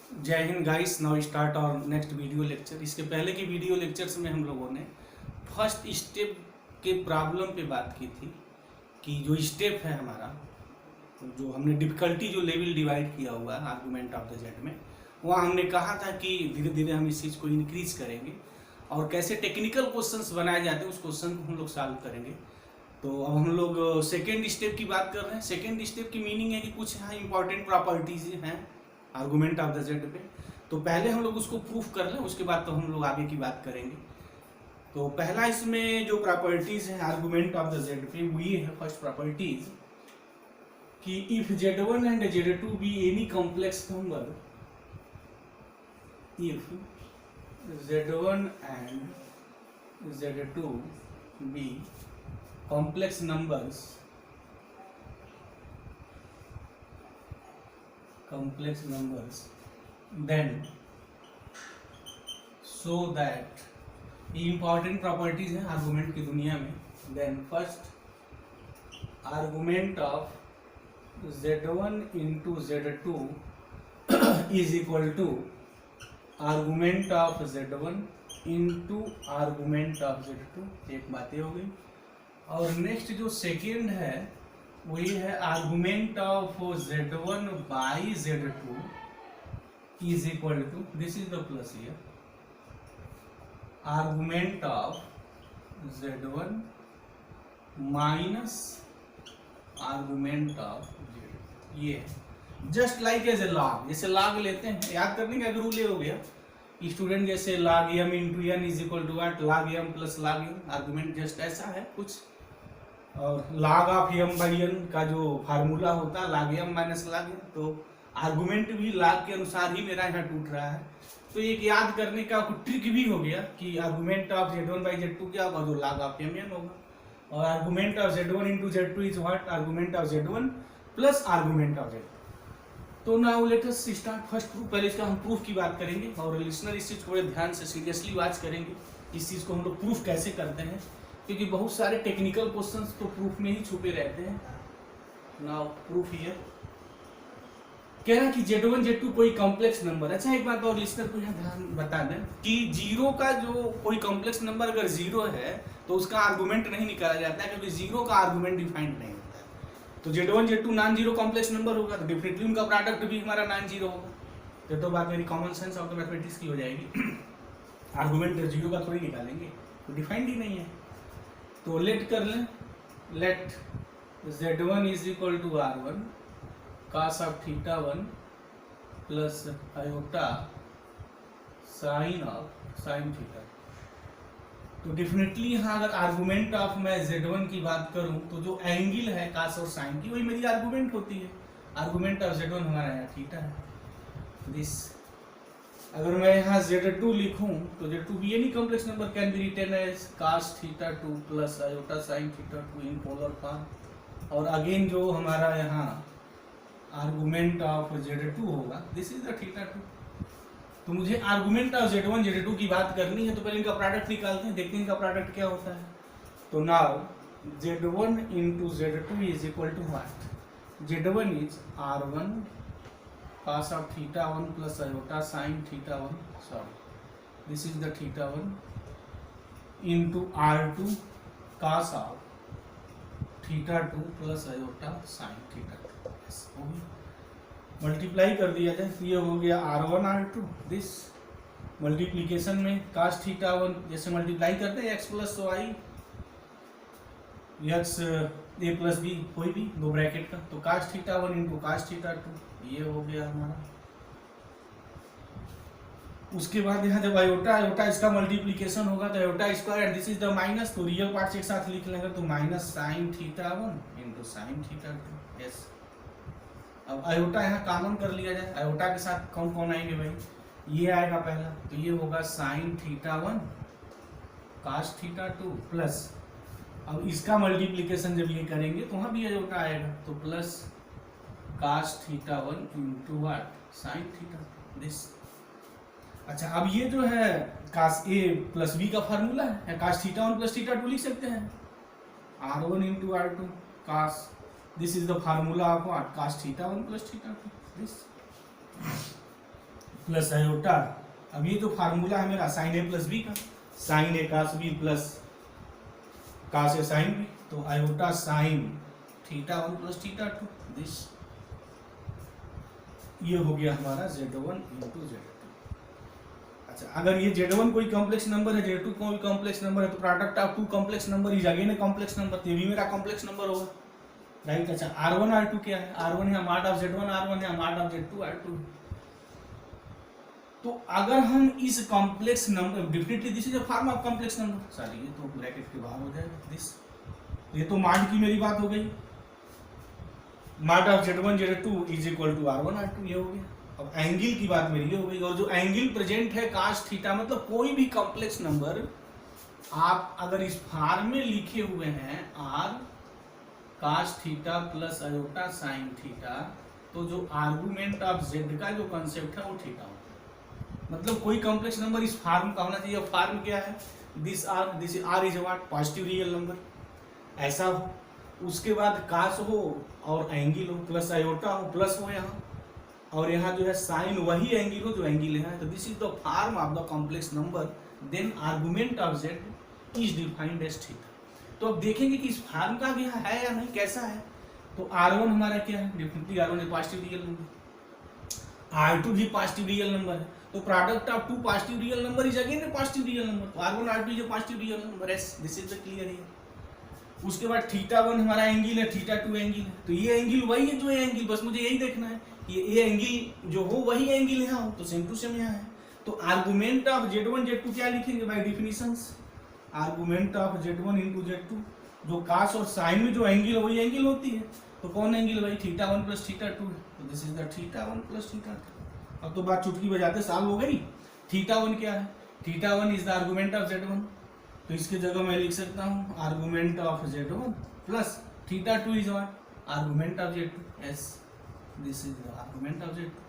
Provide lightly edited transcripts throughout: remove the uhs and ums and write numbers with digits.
जय Hind guys. Now start और next video lecture. इसके पहले की वीडियो लेक्चर्स में हम लोगों ने फर्स्ट स्टेप के प्रॉब्लम पे बात की थी कि जो स्टेप है हमारा, जो हमने डिफिकल्टी जो लेवल डिवाइड किया हुआ है आर्गूमेंट ऑफ द जेड में, वहाँ हमने कहा था कि धीरे धीरे हम इस चीज़ को इंक्रीज करेंगे और कैसे टेक्निकल क्वेश्चंस बनाए जाते हैं उस क्वेश्चन को हम लोग सॉल्व करेंगे। तो अब हम लोग सेकेंड स्टेप की बात कर रहे हैं। सेकेंड स्टेप की मीनिंग है कि कुछ यहाँ इंपॉर्टेंट प्रॉपर्टीज हैं आर्गूमेंट ऑफ द जेड पे। तो पहले हम लोग उसको प्रूफ कर लें, उसके बाद तो हम लोग आगे की बात करेंगे। तो पहला इसमें जो प्रॉपर्टीज है आर्गूमेंट ऑफ द जेड पे वो ये है, फर्स्ट प्रॉपर्टीज कि if z1 and z2 be any complex number, if z1 and z2 be complex numbers then so that ये इंपॉर्टेंट प्रॉपर्टीज है आर्गूमेंट की दुनिया में। Then first argument of z1 into z2 is equal to argument of z1 into argument of z2। एक बात ये हो गई। और नेक्स्ट जो सेकेंड है वो ये है argument of z1 by z2 is equal to, this is the plus here, argument of z1 minus argument of z2। ये just like as a log, जैसे लॉग लेते हैं, याद करने का रूल ये हो गया स्टूडेंट, जैसे log m into n is equal to what, log m plus log n। Argument जस्ट ऐसा है कुछ। और log of m by n का जो फार्मूला होता है log m minus log n, तो आर्गूमेंट भी log के अनुसार ही मेरा यहाँ टूट रहा है। तो एक याद करने का ट्रिक भी हो गया कि argument of z1 by z2 क्या होगा, जो log ऑफ m n होगा। और argument of z1 into z2 is what, argument of z1 plus argument of z2। तो now let us start first proof. पहले इसका हम प्रूफ की बात करेंगे और लिसनर इस चीज को बड़े ध्यान से सीरियसली वॉच करेंगे, इस चीज को हम लोग प्रूफ कैसे करते हैं, क्योंकि बहुत सारे टेक्निकल क्वेश्चंस तो प्रूफ में ही छुपे रहते हैं। नाउ प्रूफ हियर कह रहा है कि z1 z2 कोई कॉम्प्लेक्स नंबर। अच्छा एक बात और लिसनर को यहाँ ध्यान बता दें कि जीरो का जो कोई कॉम्प्लेक्स नंबर अगर जीरो है तो उसका आर्गूमेंट नहीं निकाला जाता है, क्योंकि जीरो का आर्गूमेंट डिफाइंड नहीं। तो z1 z2 non zero complex number होगा तो डेफिनेटली उनका प्रोडक्ट भी हमारा नॉन जीरो होगा। तो बात मेरी common sense of the mathematics की हो जाएगी। आर्गूमेंट जीरो का थोड़ी निकालेंगे, तो डिफाइंड ही नहीं है। तो लेट कर लें, let z1 is equal to r1 cos of theta 1 plus iota sine of sine theta. तो डेफिनेटली यहाँ अगर आर्गूमेंट ऑफ मैं z1 की बात करूं तो जो एंगल है cos और साइन की वही मेरी आर्गूमेंट होती है। आर्गूमेंट ऑफ z1 हमारा यहाँ थीटा है। दिस अगर मैं यहाँ z2 लिखूं तो z2 भी any complex number can be written as cos theta 2 plus iota sine theta 2 in polar form. और अगेन जो हमारा यहाँ आर्गूमेंट ऑफ z2 होगा, दिस इज द थीटा 2। तो मुझे आर्गूमेंट ऑफ z1 z2 की बात करनी है, तो पहले इनका प्रोडक्ट निकालते हैं, देखते हैं इनका प्रोडक्ट क्या होता है। तो now z1 into z2 is equal to what, z1 is r1 cos of theta 1 plus iota sine theta 1, sorry this is the theta 1 into r2 cos of theta 2 plus iota sine theta 2। Multiply कर दिया जाए तो ये हो गया r1 r2। This multiplication में cos theta 1 जैसे multiply करते हैं x plus y, x a plus b कोई भी दो ब्रैकेट का, तो cos theta 1 into cos theta 2 ये हो गया हमारा। उसके बाद यहाँ जब आयोटा आयोटा इसका मल्टीप्लीकेशन होगा तो iota square, this is the minus, तो रियल पार्ट्स एक साथ लिख लेंगे तो minus sign theta 1 into sine theta 2। Yes, अब आयोटा यहाँ कॉमन कर लिया जाए, आयोटा के साथ कौन कौन आएंगे भाई, ये आएगा पहला, तो ये होगा sign theta 1 cos theta 2 plus, अब इसका मल्टीप्लिकेशन जब ये करेंगे तो वहाँ भी आयोटा आएगा, तो plus cos theta 1 into what sine theta this. अच्छा अब ये जो है cos a प्लस b का फार्मूला है, cos थीटा 1 प्लस थीटा 2 लिख सकते हैं, r1 into r2 cos, this is the formula of what, cos theta 1 plus theta 2, this। Plus iota. अब ये जो फार्मूला है मेरा साइन ए प्लस बी का, साइन ए कास बी प्लस कास ए साइन बी, तो iota sine theta one plus theta two, this ये हो गया हमारा Z1 इंटू Z2। अच्छा, अगर ये Z1 कोई कॉम्प्लेक्स नंबर है, Z2 कोई कॉम्प्लेक्स नंबर है, तो product of two complex number is again a complex number, तो ये भी मेरा कॉम्प्लेक्स नंबर होगा, राइट। अच्छा, R1 R2 क्या है? R1 है माड ऑफ Z1 R1 है माड ऑफ Z2 R2। तो अगर हम इस complex number, definitely this is a form of complex number, sorry ये तो ब्रैकेट के बाहर हो जाएगा दिस, ये तो माड की मेरी बात हो गई, माड of Z1 Z2 is equal to R1 R2, ये हो गया। अब एंगल की बात मेरी ये हो गई, और जो एंगल प्रेजेंट है काश थीटा, मतलब कोई भी कॉम्प्लेक्स नंबर आप अगर इस फॉर्म में लिखे हुए हैं r काश theta plus iota sine theta, तो जो आर्गुमेंट ऑफ z का जो कंसेप्ट है वो थीटा होता है। मतलब कोई कॉम्प्लेक्स नंबर इस फॉर्म का होना चाहिए। फॉर्म क्या है? This r is what? Positive real number, ऐसा हो, उसके बाद काश हो और एंगल हो, प्लस आयोटा हो, प्लस हो यहाँ, और यहाँ जो है साइन वही एंगल हो जो एंगल है, तो this is the form of the complex number, then argument of z is defined as theta. तो अब देखेंगे कि इस फॉर्म का भी है या नहीं, कैसा है। तो R1 हमारा क्या है? डेफिनेटली R1 है पॉजिटिव रियल नंबर, R2 भी पॉजिटिव रियल नंबर है, तो product of two positive real number is again a positive real number, तो R1 R2 is a positive real number, yes this is the clear here. उसके बाद theta 1 हमारा angle है, theta 2 angle है, तो ये एंगल वही है जो ये एंगल, बस मुझे यही देखना है ये एंगल जो हो वही एंगल यहाँ हो, तो सेम टू सेम यहाँ है। तो आर्गुमेंट ऑफ Z1 Z2 क्या लिखेंगे by definitions? Argument of Z1 into Z2, जो कास और साइन में जो एंगल है वही एंगल होती है, तो कौन एंगल भाई? थीटा 1 प्लस थीटा 2 है, तो this is the theta 1 plus theta 2। अब तो बात चुटकी बजाते साल हो गई। थीटा 1 क्या है? Theta 1 is the argument of Z1, तो इसके जगह मैं लिख सकता हूँ argument of Z1 plus theta 2 is what? Argument of Z2, yes this is the argument of Z2।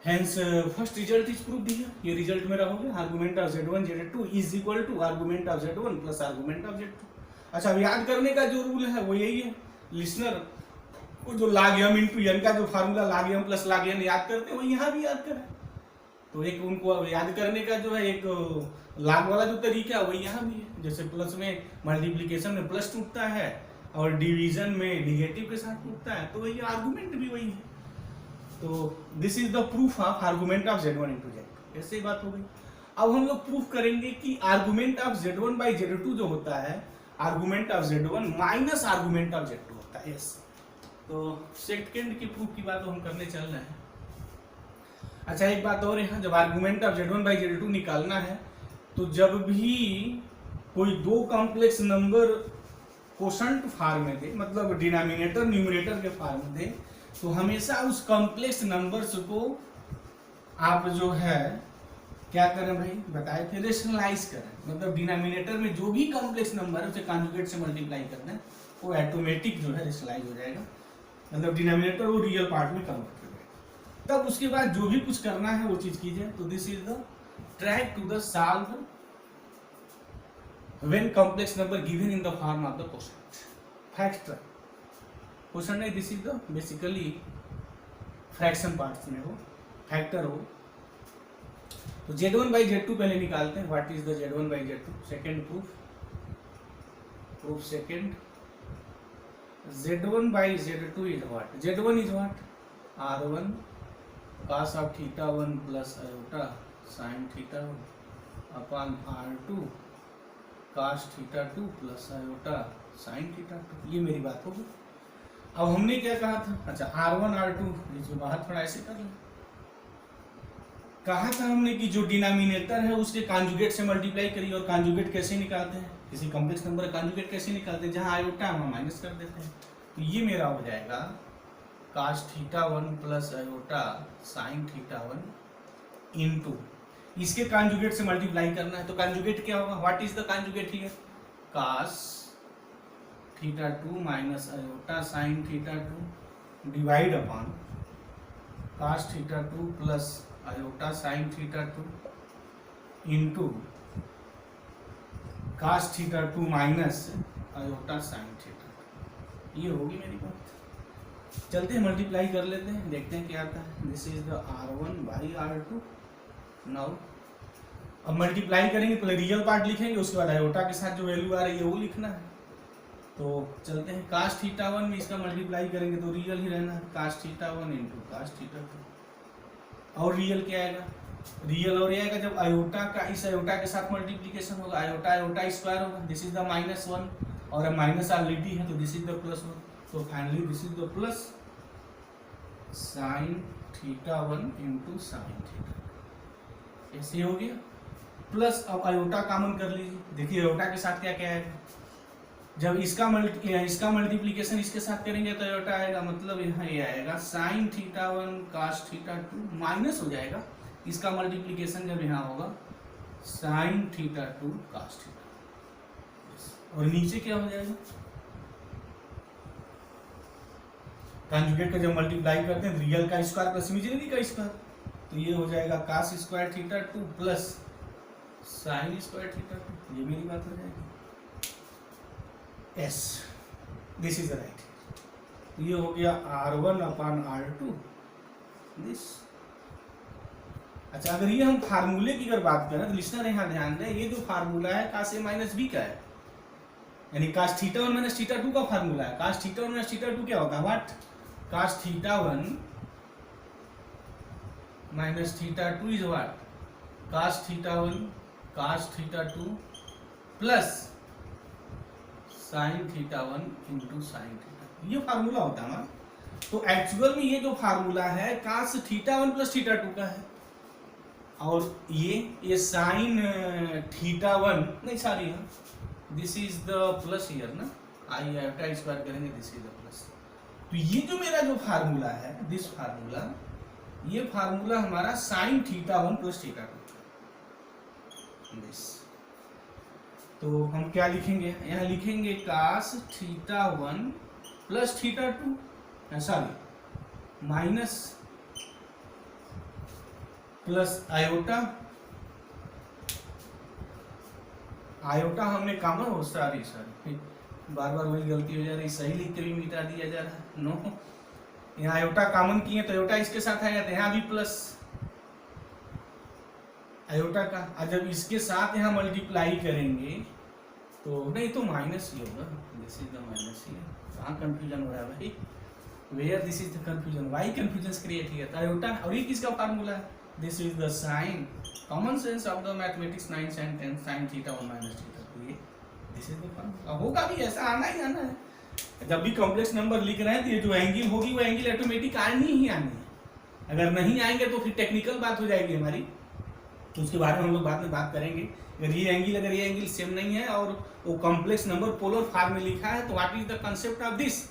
Hence first result is proved here, ये रिजल्ट मेरा हो गया, argument of Z1 Z2 is equal to argument of Z1 plus argument of Z2। अच्छा, अब याद करने का जो रूल है वो यही है लिसनर, वो जो log m इंटू n का जो formula log m plus log n याद करते हैं वो यहाँ भी याद करें। तो एक उनको याद करने का जो है एक log वाला जो तरीका है वही यहाँ भी है, जैसे प्लस में मल्टीप्लीकेशन में प्लस टूटता है और डिवीजन में निगेटिव के साथ टूटता है, तो वही आर्गुमेंट भी वही है। तो this is the proof of argument of Z1 into Z2, ऐसे ही बात हो गई। अब हम लोग प्रूफ करेंगे कि argument of Z1 by Z2 जो होता है, argument of Z1 minus argument of Z2 होता है, यस। तो सेकंड की प्रूफ की बात हम करने चल रहे हैं। अच्छा, एक बात और है, जब argument of Z1 by Z2 निकालना है, तो जब भी कोई दो कॉम्प्लेक्स नंबर कोशंट फॉर्म में दे, मतलब डिनोमिनेटर न्यूमरेटर के फॉर्म में दे, तो हमेशा उस कॉम्प्लेक्स नंबर्स को आप जो है क्या करें भाई, बताए थे, रेशनलाइज करें। मतलब डिनोमिनेटर में जो भी कॉम्प्लेक्स नंबर है उसे कॉन्जुगेट से मल्टीप्लाई कर दें, वो ऑटोमेटिक जो है रेशनलाइज हो जाएगा, मतलब डिनोमिनेटर वो रियल पार्ट में कन्वर्ट हो जाएगा। तब उसके बाद जो भी कुछ करना है वो चीज कीजिए। तो this is the track to the solve when complex number given in the form of the question. Factor question है, this is the basically fraction parts में हो, फैक्टर हो। तो Z1 बाई Z2 पहले निकालते हैं, what is the Z1 by Z2। Second proof second, Z1 by Z2 is what? Z1 is what? R1 cos of theta 1 plus iota sine theta 1 upon R2 cos theta 2 plus iota sine theta 2। ये मेरी बात होगी। अब हमने क्या कहा था? अच्छा, R1 R2 इसके बाहर थोड़ा ऐसे कर लें। कहा था हमने कि जो डिनोमिनेटर है उसके कॉन्जुगेट से मल्टीप्लाई करिए, और कॉन्जुगेट कैसे निकालते हैं? किसी कॉम्प्लेक्स नंबर का कॉन्जुगेट कैसे निकालते हैं? जहां आयोटा हम माइनस कर देते हैं। तो ये मेरा हो जाएगा cos theta 1 plus iota sine theta 1 into, इसके कॉन्जुगेट से मल्टीप्लाई करना है, तो कॉन्जुगेट क्या होगा? What is the conjugate here? cos theta 2 minus iota sine theta 2 divide upon cos theta 2 plus iota sine theta 2 into cos theta 2 minus iota sine theta 2। ये होगी मेरी बात। चलते हैं मल्टीप्लाई कर लेते हैं, देखते हैं क्या आता है। This is the R1 by R2। Now अब मल्टीप्लाई करेंगे, पहले रियल पार्ट लिखेंगे, उसके बाद आयोटा के साथ जो वैल्यू आ रही है वो लिखना है। तो चलते हैं, कास थीटा 1 में इसका मल्टीप्लाई करेंगे तो रियल ही रहना है, cos theta 1 into cos theta 2। और रियल क्या आएगा, रियल और ये आएगा जब आयोटा का इस आयोटा के साथ मल्टीप्लीकेशन होगा, आयोटा आयोटा स्क्वायर होगा। दिस इज द -1 और माइनस ऑलरेडी है तो दिस इज द +1। तो finally this is the plus sine theta 1 into sine theta. ऐसे हो गया प्लस। अब आयोटा कॉमन कर लीजिए, देखिए आयोटा के साथ क्या क्या आएगा, जब इसका मल्टीप्लीकेशन इसके साथ करेंगे तो आयोटा आएगा, मतलब यहाँ ये आएगा sine theta 1 cos theta 2 minus हो जाएगा इसका मल्टीप्लीकेशन जब यहाँ होगा साइन थीटा 2 कास थीटा। और नीचे क्या हो जाएगा, कंजुगेट का जब मल्टीप्लाई करते हैं रियल का स्क्वायर प्लस इमेजिनरी का स्क्वायर, तो ये हो जाएगा cos square theta 2 plus sine square theta 2। ये मेरी बात हो जाएगी। Yes, this is right. ये हो गया R1 अपॉन R2 दिस। अच्छा, अगर ये हम फार्मूले की अगर बात करें तो लिस्नर यहाँ ध्यान दें, ये जो फार्मूला है कास ए माइनस बी का है, यानी कास थीटा 1 माइनस थीटा 2 का फार्मूला है। कास थीटा 1 माइनस थीटा 2 क्या होता है, what, cos theta 1 minus theta 2 is what, cos theta 1 cos theta 2 plus sine theta 1 into sine theta. ये फार्मूला होता है हमारा। तो एक्चुअल में ये जो फार्मूला है कास थीटा 1 प्लस थीटा 2 का है, और ये साइन थीटा 1 नहीं, sorry, this is the plus here ना, आई आयोटा स्क्वायर करेंगे, दिस इज द प्लस। तो ये जो मेरा जो फार्मूला है, दिस फार्मूला, ये फार्मूला हमारा sine theta 1 plus theta 2 this. तो हम क्या लिखेंगे, यहाँ लिखेंगे cos theta 1 plus theta 2, sorry minus plus iota, iota हमने कॉमन हो, सॉरी बार बार वही गलती हो जा रही, सही लिख के भी मिटा दिया जा रहा है, नो। यहाँ आयोटा कॉमन किए तो आयोटा इसके साथ आएगा, तो यहाँ भी प्लस आयोटा का, और जब इसके साथ यहाँ मल्टीप्लाई करेंगे तो नहीं, तो माइनस ही होगा, दिस इज द माइनस ही। कहाँ कंफ्यूजन हो रहा है भाई, where this is the confusion, why confusion create किया था आयोटा। और ये किसका फार्मूला है, this is the sine, common sense of the mathematics 9 and 10 sine theta 1 minus theta 2, ये दिस इज द फार्मूला। होगा भी ऐसा, आना ही आना है। जब भी कॉम्प्लेक्स नंबर लिख रहे हैं तो ये जो एंगल होगी वो एंगल ऑटोमेटिक आनी ही आनी है। अगर नहीं आएंगे तो फिर टेक्निकल बात हो जाएगी हमारी, तो उसके बारे में हम लोग बाद में बात करेंगे। अगर ये एंगल सेम नहीं है और वो कॉम्प्लेक्स नंबर पोलर फॉर्म में लिखा है तो what is the concept of this.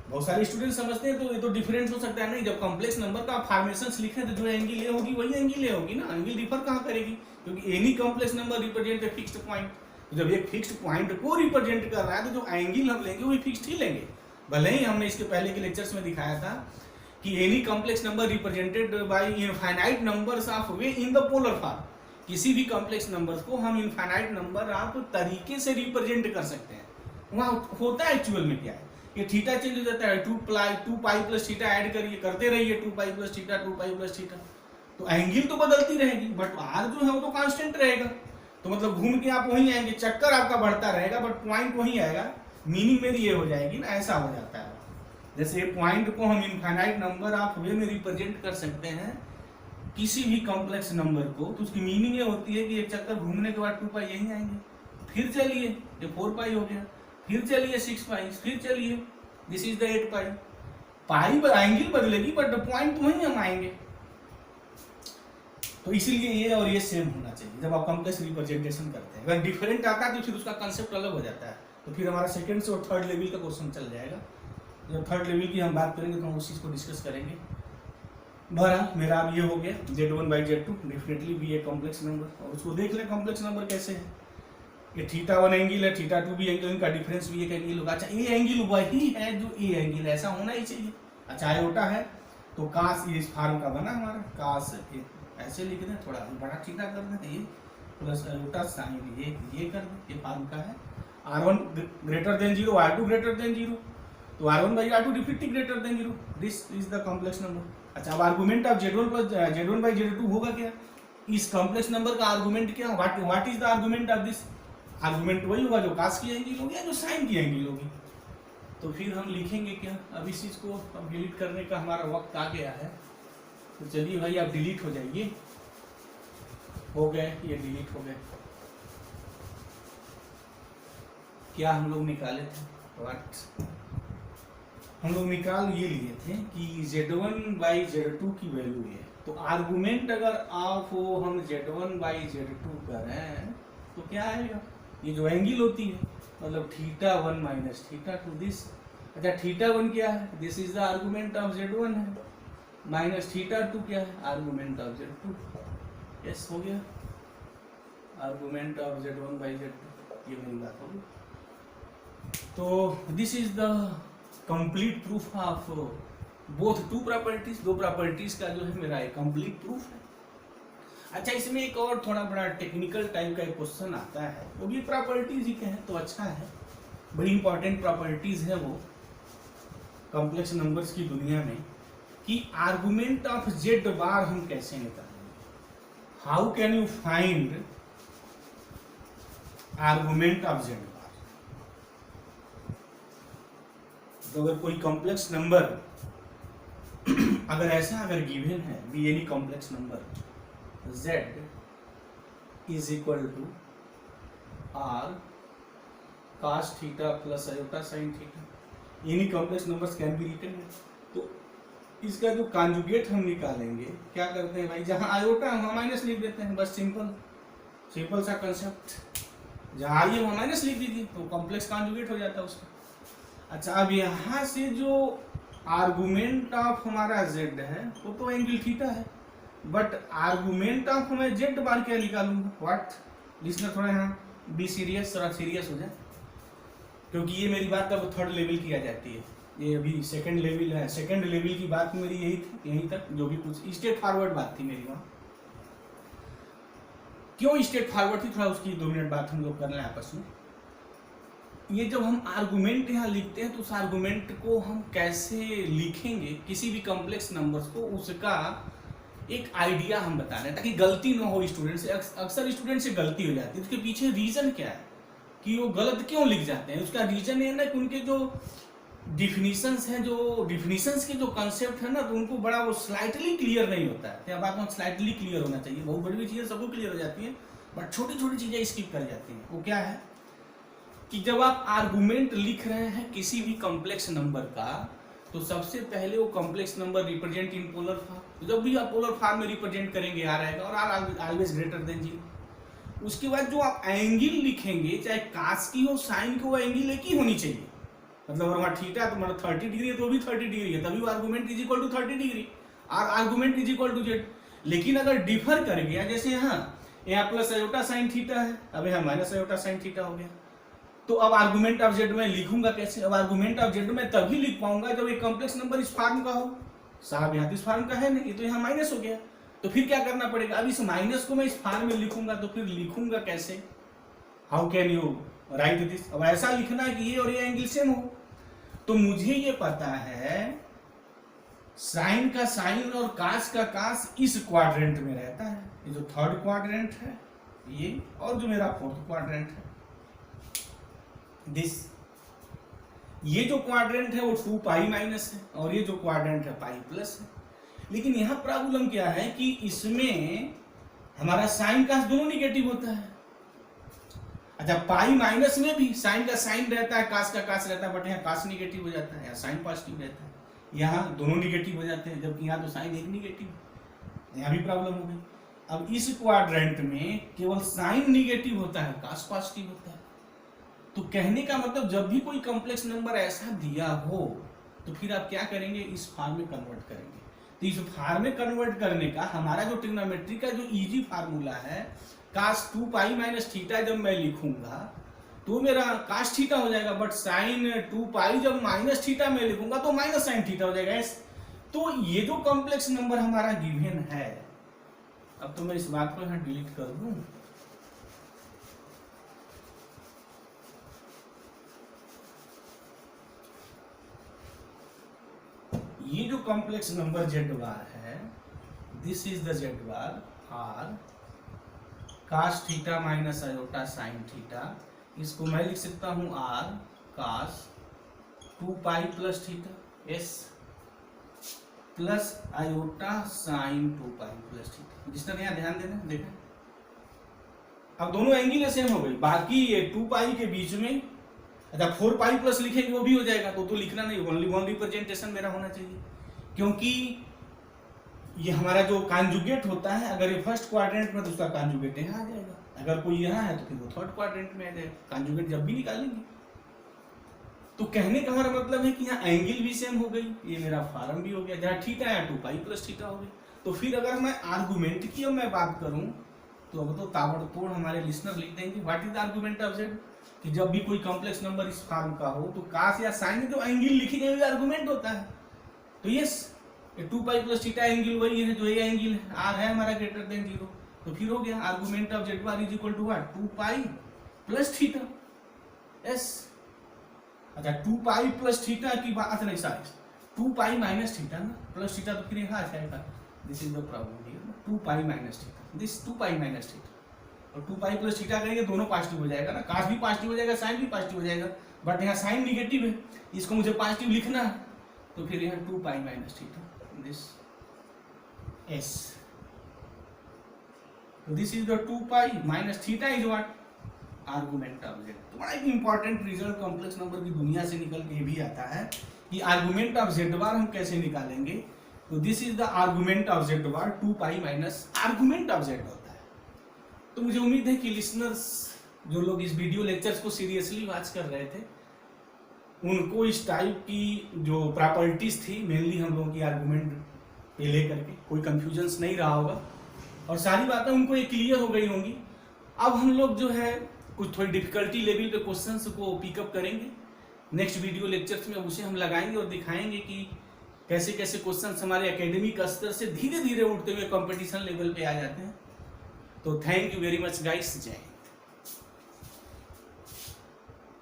बहुत सारे स्टूडेंट समझते हैं तो ये तो डिफरेंस हो सकता है, नहीं, जब कॉम्प्लेक्स नंबर का फॉर्मेशंस लिखे तो जो एंगल ये होगी वही एंगल ये होगी ना, एंगल डिफर कहाँ करेगी, क्योंकि any complex number represent a fixed point. तो जब एक फिक्स्ड पॉइंट को रिप्रेजेंट कर रहा है तो जो एंगल हम लेंगे वही फिक्स्ड ही लेंगे। भले ही हमने इसके पहले के लेक्चर्स में दिखाया था कि any complex number represented by infinite numbers of way in the polar form, किसी भी कॉम्प्लेक्स नंबर्स को हम इनफाइनाइट नंबर ऑफ तरीके से रिप्रेजेंट कर सकते हैं। वहाँ होता है एक्चुअल में क्या है, ये थीटा चेंज हो जाता है, 2 पाई प्लस थीटा ऐड करिए, करते रहिए 2 pi plus theta 2 pi plus theta, तो एंगल तो बदलती रहेगी बट आर जो है वो तो कांस्टेंट रहेगा। तो मतलब घूम के आप वहीं आएंगे, चक्कर आपका बढ़ता रहेगा बट पॉइंट वहीं आएगा। मीनिंग मेरी ये हो जाएगी ना, ऐसा हो जाता है। जैसे पॉइंट को हम इनफाइनाइट नंबर ऑफ वे में रिप्रेजेंट कर सकते हैं किसी भी कॉम्प्लेक्स नंबर को, तो उसकी मीनिंग ये होती है कि एक चक्कर घूमने के बाद 2 पाई यहीं आएंगे, फिर चलिए ये 4 पाई हो गया, फिर चलिए 6 पाई, फिर चलिए this is the 8 pi. Pi angle बदलेगी बट पॉइंट वहीं हम आएंगे। तो इसीलिए ये और ये सेम होना चाहिए जब आप कॉम्प्लेक्स रिप्रेजेंटेशन करते हैं। अगर डिफरेंट आता है तो फिर उसका कंसेप्ट अलग हो जाता है, तो फिर हमारा सेकंड से और थर्ड लेवल का क्वेश्चन चल जाएगा। जब थर्ड लेवल की हम बात करेंगे तो हम उस चीज़ को डिस्कस करेंगे। बहरहाल मेरा अब ये हो गया Z1 बाई Z2 डेफिनेटली भी ए कॉम्प्लेक्स नंबर, और उसको देख लें कॉम्प्लेक्स नंबर कैसे है। ये थीटा 1 एंगल है, थीटा 2 भी एंगल, इनका डिफरेंस भी एक एंगल होगा। अच्छा, ये एंगल वही है जो ए एंगल, ऐसा होना ही चाहिए। अच्छा, आयोटा है तो कास, ये इस फार्म का बना हमारा कास, ऐसे लिख दें, थोड़ा बड़ा थीटा कर दें, ये प्लस आयोटा साइन ये कर दें, ये फार्म का है। R1 greater than 0, R2 greater than 0, तो R1 by R2 definitely greater than 0. This is the complex number. अच्छा, अब argument of Z1 plus Z1 by Z2 होगा क्या? इस कॉम्प्लेक्स नंबर का आर्गुमेंट क्या? What is the argument of this? Argument वही होगा जो कास की एंगल होगी या जो साइन की एंगल होगी। तो फिर हम लिखेंगे क्या? अब इस चीज को अब डिलीट करने का हमारा वक्त आ गया है, तो चलिए भाई आप डिलीट हो जाइए। हो गए, ये डिलीट हो गए। क्या हम लोग निकाले थे? व्हाट हम लोग निकाल ये लिए थे कि Z1 बाई Z2 की वैल्यू है। तो आर्गुमेंट अगर आप हो हम Z1 बाई Z2 करें तो क्या आएगा? ये जो एंगल होती है मतलब θ1 माइनस θ2 दिस। अच्छा, θ1 क्या है? This is the argument of Z1 है, माइनस θ2 क्या है? Argument of Z2। यस, हो गया। Argument of Z1 by Z2, ये मेरी बात होगी। तो this is the complete proof of both two properties. दो प्रॉपर्टीज का जो है मेरा एक कंप्लीट प्रूफ है। अच्छा, इसमें एक और थोड़ा बड़ा टेक्निकल टाइप का एक क्वेश्चन आता है, वो भी प्रॉपर्टीज ही कहें तो अच्छा है, बड़ी इंपॉर्टेंट प्रॉपर्टीज है वो कॉम्प्लेक्स नंबर्स की दुनिया में, कि आर्गुमेंट ऑफ जेड बार हम कैसे निकालेंगे। How can you find argument of Z bar? तो अगर कोई कॉम्प्लेक्स नंबर अगर गिवन है be any complex number z is equal to r cos theta plus iota sine theta, any complex numbers can be written. तो इसका जो conjugate हम निकालेंगे, क्या करते हैं भाई, जहां आयोटा हम माइनस लिख देते हैं, बस सिंपल सा कंसेप्ट। जहां आई हम माइनस लिख दीजिए तो कॉम्प्लेक्स कॉन्जुगेट हो जाता है उसका। अच्छा, अब यहाँ से जो आर्गुमेंट ऑफ हमारा z है वो तो एंगल थीटा है, बट आर्गुमेंट ऑफ मैं जेड बार क्या निकालूंगा? व्हाट? लिसनर थोड़ा यहाँ बी सीरियस, थोड़ा सीरियस हो जाए, क्योंकि ये मेरी बात अब थर्ड लेवल की आ जाती है, ये अभी सेकंड लेवल है। सेकंड लेवल की बात मेरी यही थी, यहीं तक जो भी कुछ स्ट्रेट फॉरवर्ड बात थी मेरी वहाँ। क्यों स्ट्रेट फॉरवर्ड थी, थोड़ा उसकी 2 मिनट बात हम लोग कर लें आपस में। ये जब हम आर्गुमेंट यहाँ लिखते हैं तो उस आर्गुमेंट को हम कैसे लिखेंगे, किसी भी कॉम्प्लेक्स नंबर्स को, उसका एक आइडिया हम बता रहे हैं ताकि गलती ना हो स्टूडेंट से। अक्सर स्टूडेंट से गलती हो जाती है, उसके पीछे रीजन क्या है कि वो गलत क्यों लिख जाते हैं। उसका रीजन ये ना कि उनके जो डिफिनीशंस हैं, जो डिफिनीशंस के जो कंसेप्ट है ना, तो उनको बड़ा वो स्लाइटली क्लियर नहीं होता है। अब आपको स्लाइटली क्लियर होना चाहिए, बहुत बड़ी बड़ी चीजें सबको क्लियर हो जाती है, बट छोटी छोटी चीजें स्किप कर जाती हैं। वो क्या है कि जब आप आर्गुमेंट लिख रहे हैं किसी भी कॉम्प्लेक्स नंबर का, तो सबसे पहले वो complex number represent in polar form. तो जब भी आप पोलर फॉर्म में रिप्रेजेंट करेंगे आर आएगा, और आर ऑलवेज ग्रेटर देन 0। उसके बाद जो आप एंगल लिखेंगे, चाहे कास की हो साइन की हो, एंगल एक ही होनी चाहिए। मतलब अगर वहाँ थीटा तो मतलब 30 डिग्री है तो भी 30 डिग्री है, तभी argument is equal to 30 degree, और argument is equal to Z. लेकिन अगर डिफर कर गया, जैसे यहाँ प्लस आयोटा साइन थीटा है, अब यहाँ माइनस आयोटा साइन थीटा हो गया, तो अब आर्गुमेंट ऑफ जेड में लिखूंगा कैसे? अब आर्गुमेंट ऑफ जेड में तभी लिख पाऊंगा जब एक कॉम्प्लेक्स नंबर इस फॉर्म का हो। साहब यहाँ तो इस फॉर्म का है नहीं, ये तो यहाँ माइनस हो गया, तो फिर क्या करना पड़ेगा? अब इस माइनस को मैं इस फॉर्म में लिखूंगा, तो फिर लिखूंगा कैसे? How can you right this? अब ऐसा लिखना है कि ये और ये एंगल सेम हो। तो मुझे ये पता है साइन का साइन और कास का कास इस क्वाड्रेंट में रहता है, ये जो थर्ड क्वाड्रेंट है ये, और जो मेरा फोर्थ क्वाड्रेंट है दिस। ये जो क्वाड्रेंट है वो 2 पाई माइनस है, और ये जो क्वाड्रेंट है पाई प्लस है। लेकिन यहाँ प्रॉब्लम क्या है कि इसमें हमारा साइन कास दोनों निगेटिव होता है। अच्छा, पाई माइनस में भी साइन का साइन रहता है, कास का कास रहता है, बट यहाँ कास निगेटिव हो जाता है, यहाँ साइन पॉजिटिव रहता है, यहाँ दोनों निगेटिव हो जाते हैं, जबकि यहाँ तो साइन एक निगेटिव। यहाँ भी प्रॉब्लम हो गई। अब इस क्वाड्रेंट में केवल साइन निगेटिव होता है, कास पॉजिटिव होता है। तो कहने का मतलब जब भी कोई कॉम्प्लेक्स नंबर ऐसा दिया हो तो फिर आप क्या करेंगे? इस फॉर्म में कन्वर्ट करेंगे। तो इस फॉर्म में कन्वर्ट करने का हमारा जो ट्रिग्नोमेट्री का जो इजी फार्मूला है, कास 2 पाई माइनस थीटा जब मैं लिखूंगा तो मेरा कास थीटा हो जाएगा, बट साइन 2 पाई जब माइनस थीटा में लिखूंगा तो माइनस साइन थीटा हो जाएगा। तो ये जो कॉम्प्लेक्स नंबर हमारा गिवन है, अब तो मैं इस बात को यहाँ डिलीट कर दूं, ये जो कॉम्प्लेक्स नंबर जेड बार है, this is the z bar r cos theta minus iota sine theta, इसको मैं लिख सकता हूं r cos 2 pi plus theta s plus iota sine 2 pi plus theta. जिसने यहाँ ध्यान देना देखा, अब दोनों एंगल सेम हो गई, बाकी ये 2 पाई के बीच में अच्छा 4 पाई प्लस लिखेंगे वो भी हो जाएगा, तो लिखना नहीं, ओनली वन रिप्रेजेंटेशन मेरा होना चाहिए, क्योंकि ये हमारा जो कॉन्जुगेट होता है, अगर ये फर्स्ट क्वाड्रेंट में तो उसका कॉन्जुगेट यहाँ आ जाएगा, अगर कोई यहाँ है तो फिर वो थर्ड क्वाड्रेंट में आ जाएगा, कॉन्जुगेट जब भी निकालेंगे। तो कहने का हमारा मतलब है कि यहाँ एंगल भी सेम हो गई, ये मेरा फार्म भी हो गया, जहाँ थीटा है 2 पाई प्लस थीटा हो गई। तो फिर अगर मैं आर्गुमेंट की मैं बात करूं तो अब तो ताबड़तोड़ हमारे लिसनर लिख देंगे what is the argument of Z, कि जब भी कोई कॉम्प्लेक्स नंबर इस फॉर्म का हो तो कास या साइन जो एंगल लिखी गई आर्गुमेंट होता है। तो यस, ये 2 पाई प्लस थीटा एंगल वही है जो ये एंगल है, आर है हमारा ग्रेटर देन 0, तो फिर हो गया argument of Z bar is equal to what 2 pi plus theta yes. अच्छा 2 पाई प्लस थीटा की बात नहीं, सॉरी 2 पाई माइनस थीटा ना, प्लस थीटा तो फिर यहाँ आ जाएगा, this is the problem here, 2 pi minus theta, this 2 pi minus theta, और 2 पाई प्लस थीटा करेंगे दोनों पॉजिटिव हो जाएगा ना, कास भी पॉजिटिव हो जाएगा, साइन भी पॉजिटिव हो जाएगा, बट यहाँ साइन निगेटिव है, इसको मुझे पॉजिटिव लिखना है, तो फिर यहाँ 2 pi minus theta this S, this is the 2 pi minus theta is what argument of Z. तो बड़ा एक इंपॉर्टेंट रिजल्ट कॉम्प्लेक्स नंबर की दुनिया से निकल के भी आता है कि आर्गुमेंट ऑफ जेड बार हम कैसे निकालेंगे। तो this is the argument of Z bar 2 pi minus argument of Z होता है। तो मुझे उम्मीद है कि लिसनर्स जो लोग इस वीडियो लेक्चर्स को सीरियसली वॉच कर रहे थे उनको इस टाइप की जो प्रॉपर्टीज थी मेनली हम लोगों की आर्गुमेंट पे लेकर के कोई कंफ्यूजन्स नहीं रहा होगा और सारी बातें उनको ये क्लियर हो गई होंगी। अब हम लोग जो है कुछ थोड़ी डिफिकल्टी लेवल पे क्वेश्चंस को पिकअप करेंगे नेक्स्ट वीडियो लेक्चर्स में, उसे हम लगाएंगे और दिखाएंगे कि कैसे कैसे क्वेश्चंस हमारे एकेडमिक स्तर से धीरे धीरे उठते हुए कंपटीशन लेवल पे आ जाते हैं। तो thank you very much guys, जय हिंद।